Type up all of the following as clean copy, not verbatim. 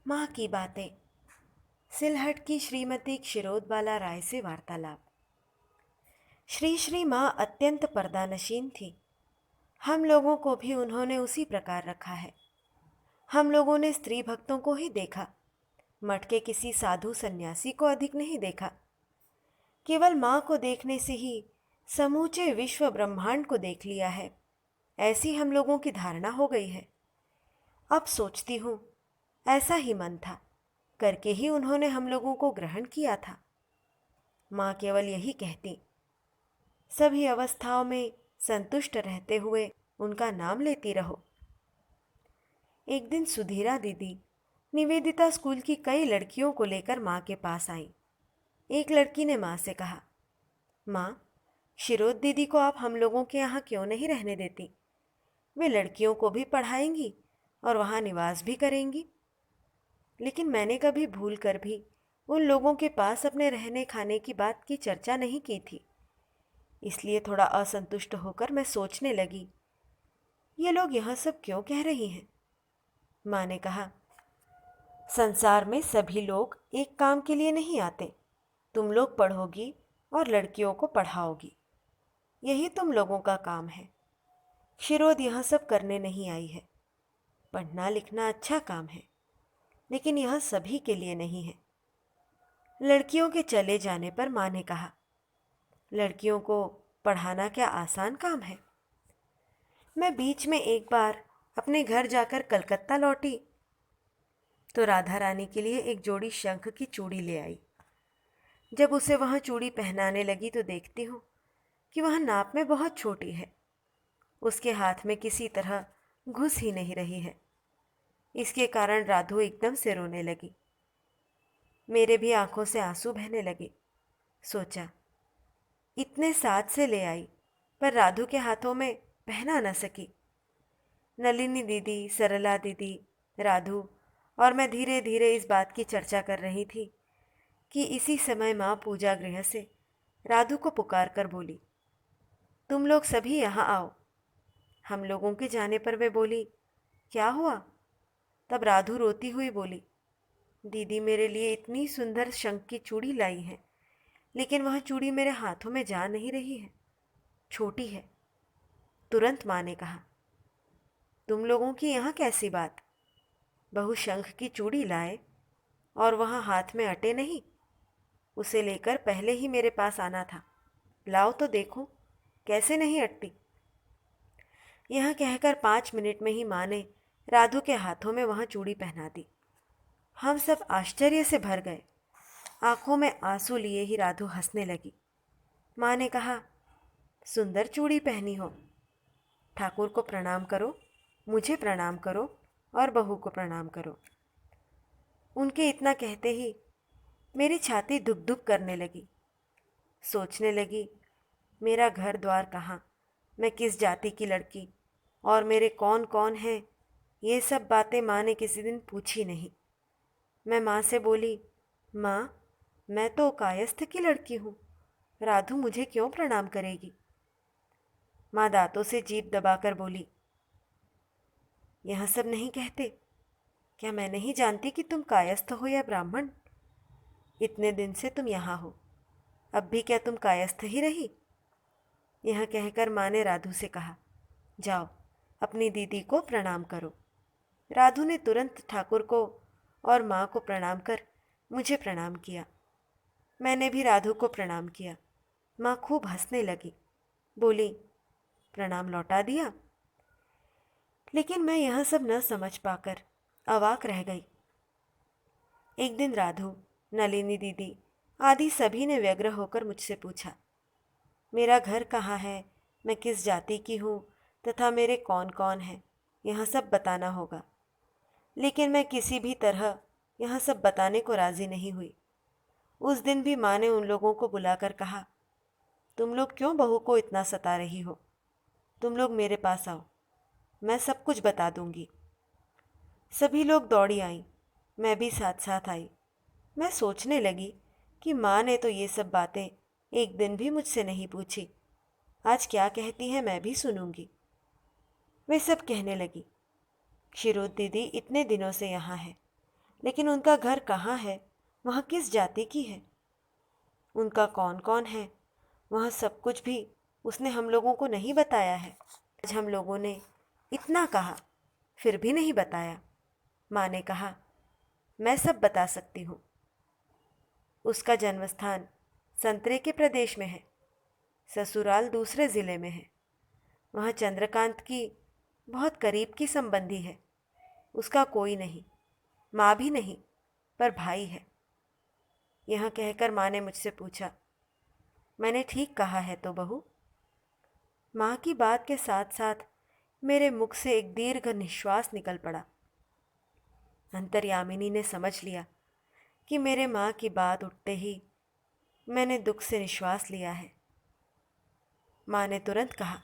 माँ की बातें। सिलहट की श्रीमती क्षीरोदबाला राय से वार्तालाप। श्री श्री माँ अत्यंत पर्दानशीन थी। हम लोगों को भी उन्होंने उसी प्रकार रखा है। हम लोगों ने स्त्री भक्तों को ही देखा, मठ के किसी साधु सन्यासी को अधिक नहीं देखा। केवल माँ को देखने से ही समूचे विश्व ब्रह्मांड को देख लिया है, ऐसी हम लोगों की धारणा हो गई है। अब सोचती हूँ, ऐसा ही मन था, करके ही उन्होंने हम लोगों को ग्रहण किया था। माँ केवल यही कहती, सभी अवस्थाओं में संतुष्ट रहते हुए उनका नाम लेती रहो। एक दिन सुधीरा दीदी निवेदिता स्कूल की कई लड़कियों को लेकर माँ के पास आई। एक लड़की ने माँ से कहा, माँ, शिरोद दीदी को आप हम लोगों के यहाँ क्यों नहीं रहने देती? वे लड़कियों को भी पढ़ाएंगी और वहाँ निवास भी करेंगी। लेकिन मैंने कभी भूल कर भी उन लोगों के पास अपने रहने खाने की बात की चर्चा नहीं की थी। इसलिए थोड़ा असंतुष्ट होकर मैं सोचने लगी, ये लोग यह सब क्यों कह रही हैं? माँ ने कहा, संसार में सभी लोग एक काम के लिए नहीं आते। तुम लोग पढ़ोगी और लड़कियों को पढ़ाओगी, यही तुम लोगों का काम है। क्षीरोद यह सब करने नहीं आई है। पढ़ना लिखना अच्छा काम है, लेकिन यह सभी के लिए नहीं है। लड़कियों के चले जाने पर माँ ने कहा, लड़कियों को पढ़ाना क्या आसान काम है? मैं बीच में एक बार अपने घर जाकर कलकत्ता लौटी तो राधा रानी के लिए एक जोड़ी शंख की चूड़ी ले आई। जब उसे वह चूड़ी पहनाने लगी तो देखती हूँ कि वह नाप में बहुत छोटी है। उसके हाथ में किसी तरह घुस ही नहीं रही है। इसके कारण राधु एकदम से रोने लगी। मेरे भी आंखों से आंसू बहने लगे। सोचा, इतने साथ से ले आई पर राधु के हाथों में पहना न सकी। नलिनी दीदी, सरला दीदी, राधु और मैं धीरे धीरे इस बात की चर्चा कर रही थी कि इसी समय माँ पूजा गृह से राधु को पुकार कर बोली, तुम लोग सभी यहाँ आओ। हम लोगों के जाने पर वे बोली, क्या हुआ? तब राधु रोती हुई बोली, दीदी मेरे लिए इतनी सुंदर शंख की चूड़ी लाई है, लेकिन वह चूड़ी मेरे हाथों में जा नहीं रही है, छोटी है। तुरंत माँ ने कहा, तुम लोगों की यहाँ कैसी बात? बहू शंख की चूड़ी लाए और वहाँ हाथ में अटे नहीं? उसे लेकर पहले ही मेरे पास आना था। लाओ तो देखो कैसे नहीं अटती। यह कहकर 5 मिनट में ही माँ ने राधु के हाथों में वहाँ चूड़ी पहना दी। हम सब आश्चर्य से भर गए। आंखों में आंसू लिए ही राधु हंसने लगी। माँ ने कहा, सुंदर चूड़ी पहनी हो। ठाकुर को प्रणाम करो, मुझे प्रणाम करो और बहू को प्रणाम करो। उनके इतना कहते ही मेरी छाती धुक धुक करने लगी। सोचने लगी, मेरा घर द्वार कहाँ, मैं किस जाति की लड़की और मेरे कौन कौन हैं, ये सब बातें माँ ने किसी दिन पूछी नहीं। मैं माँ से बोली, माँ, मैं तो कायस्थ की लड़की हूँ, राधु मुझे क्यों प्रणाम करेगी? माँ दांतों से जीभ दबाकर बोली, यह सब नहीं कहते। क्या मैं नहीं जानती कि तुम कायस्थ हो या ब्राह्मण? इतने दिन से तुम यहाँ हो, अब भी क्या तुम कायस्थ ही रही? यह कहकर माँ ने राधु से कहा, जाओ अपनी दीदी को प्रणाम करो। राधु ने तुरंत ठाकुर को और माँ को प्रणाम कर मुझे प्रणाम किया। मैंने भी राधु को प्रणाम किया। माँ खूब हंसने लगी, बोली, प्रणाम लौटा दिया? लेकिन मैं यह सब न समझ पाकर अवाक रह गई। एक दिन राधु, नलिनी दीदी आदि सभी ने व्यग्र होकर मुझसे पूछा, मेरा घर कहाँ है, मैं किस जाति की हूँ तथा मेरे कौन कौन हैं, यह सब बताना होगा। लेकिन मैं किसी भी तरह यह सब बताने को राज़ी नहीं हुई। उस दिन भी माँ ने उन लोगों को बुलाकर कहा, तुम लोग क्यों बहू को इतना सता रही हो? तुम लोग मेरे पास आओ, मैं सब कुछ बता दूंगी। सभी लोग दौड़ी आईं, मैं भी साथ साथ आई। मैं सोचने लगी कि माँ ने तो ये सब बातें एक दिन भी मुझसे नहीं पूछी, आज क्या कहती हैं मैं भी सुनूंगी। वे सब कहने लगी, क्षीरोद दीदी इतने दिनों से यहाँ है, लेकिन उनका घर कहाँ है, वह किस जाति की है, उनका कौन कौन है, वह सब कुछ भी उसने हम लोगों को नहीं बताया है। आज हम लोगों ने इतना कहा फिर भी नहीं बताया। माँ ने कहा, मैं सब बता सकती हूँ। उसका जन्म स्थान संतरे के प्रदेश में है, ससुराल दूसरे ज़िले में है। वह चंद्रकांत की बहुत करीब की संबंधी है। उसका कोई नहीं, माँ भी नहीं, पर भाई है। यह कहकर माँ ने मुझसे पूछा, मैंने ठीक कहा है तो बहू? माँ की बात के साथ साथ मेरे मुख से एक दीर्घ निश्वास निकल पड़ा। अंतर्यामिनी ने समझ लिया कि मेरे माँ की बात उठते ही मैंने दुख से निश्वास लिया है। माँ ने तुरंत कहा,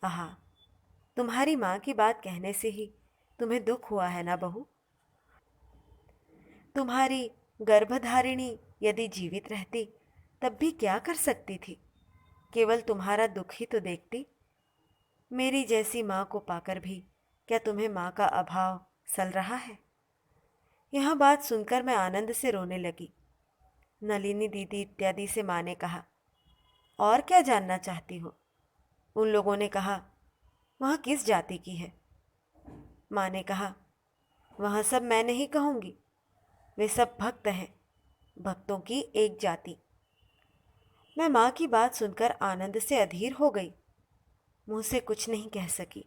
आहा, तुम्हारी माँ की बात कहने से ही तुम्हें दुख हुआ है ना बहू? तुम्हारी गर्भधारिणी यदि जीवित रहती तब भी क्या कर सकती थी? केवल तुम्हारा दुख ही तो देखती। मेरी जैसी माँ को पाकर भी क्या तुम्हें माँ का अभाव सल रहा है? यह बात सुनकर मैं आनंद से रोने लगी। नलिनी दीदी इत्यादि से माँ ने कहा, और क्या जानना चाहती हो? उन लोगों ने कहा, वह किस जाति की है? माँ ने कहा, वह सब मैं नहीं कहूँगी, वे सब भक्त हैं, भक्तों की एक जाति। मैं माँ की बात सुनकर आनंद से अधीर हो गई। मुँह से कुछ नहीं कह सकी।